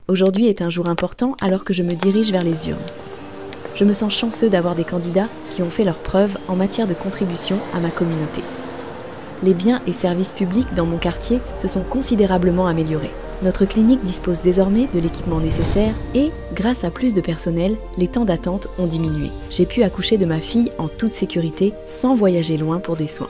Aujourd'hui est un jour important alors que je me dirige vers les urnes. Je me sens chanceux d'avoir des candidats qui ont fait leurs preuves en matière de contribution à ma communauté. Les biens et services publics dans mon quartier se sont considérablement améliorés. Notre clinique dispose désormais de l'équipement nécessaire et, grâce à plus de personnel, les temps d'attente ont diminué. J'ai pu accoucher de ma fille en toute sécurité sans voyager loin pour des soins.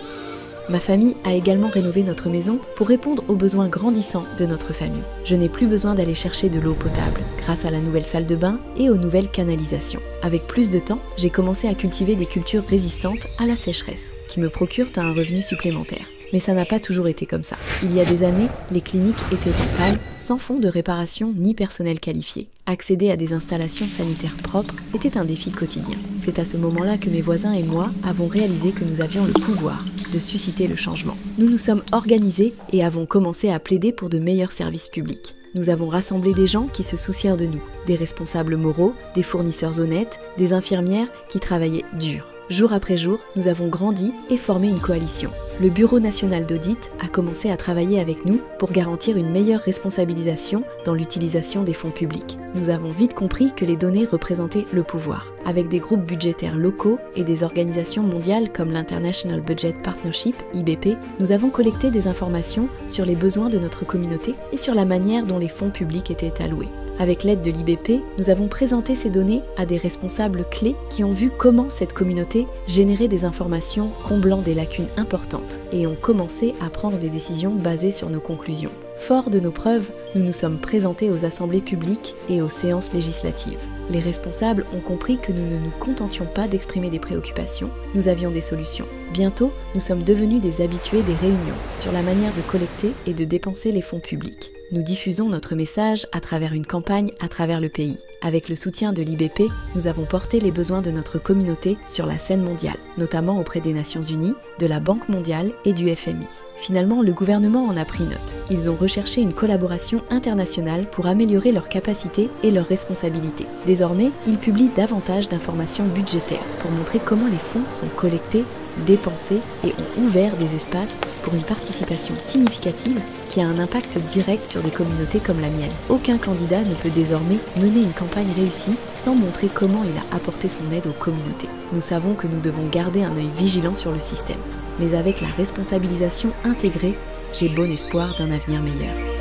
Ma famille a également rénové notre maison pour répondre aux besoins grandissants de notre famille. Je n'ai plus besoin d'aller chercher de l'eau potable grâce à la nouvelle salle de bain et aux nouvelles canalisations. Avec plus de temps, j'ai commencé à cultiver des cultures résistantes à la sécheresse, qui me procurent un revenu supplémentaire. Mais ça n'a pas toujours été comme ça. Il y a des années, les cliniques étaient en panne, sans fonds de réparation ni personnel qualifié. Accéder à des installations sanitaires propres était un défi quotidien. C'est à ce moment-là que mes voisins et moi avons réalisé que nous avions le pouvoir de susciter le changement. Nous nous sommes organisés et avons commencé à plaider pour de meilleurs services publics. Nous avons rassemblé des gens qui se soucièrent de nous, des responsables moraux, des fournisseurs honnêtes, des infirmières qui travaillaient dur. Jour après jour, nous avons grandi et formé une coalition. Le Bureau national d'audit a commencé à travailler avec nous pour garantir une meilleure responsabilisation dans l'utilisation des fonds publics. Nous avons vite compris que les données représentaient le pouvoir. Avec des groupes budgétaires locaux et des organisations mondiales comme l'International Budget Partnership, IBP, nous avons collecté des informations sur les besoins de notre communauté et sur la manière dont les fonds publics étaient alloués. Avec l'aide de l'IBP, nous avons présenté ces données à des responsables clés qui ont vu comment cette communauté générait des informations comblant des lacunes importantes et ont commencé à prendre des décisions basées sur nos conclusions. Forts de nos preuves, nous nous sommes présentés aux assemblées publiques et aux séances législatives. Les responsables ont compris que nous ne nous contentions pas d'exprimer des préoccupations, nous avions des solutions. Bientôt, nous sommes devenus des habitués des réunions sur la manière de collecter et de dépenser les fonds publics. Nous diffusons notre message à travers une campagne à travers le pays. Avec le soutien de l'IBP, nous avons porté les besoins de notre communauté sur la scène mondiale, notamment auprès des Nations Unies, de la Banque mondiale et du FMI. Finalement, le gouvernement en a pris note. Ils ont recherché une collaboration internationale pour améliorer leurs capacités et leurs responsabilités. Désormais, ils publient davantage d'informations budgétaires pour montrer comment les fonds sont collectés, dépensés et ont ouvert des espaces pour une participation significative qui a un impact direct sur des communautés comme la mienne. Aucun candidat ne peut désormais mener une campagne réussie sans montrer comment il a apporté son aide aux communautés. Nous savons que nous devons garder un œil vigilant sur le système. Mais avec la responsabilisation intégrée, j'ai bon espoir d'un avenir meilleur.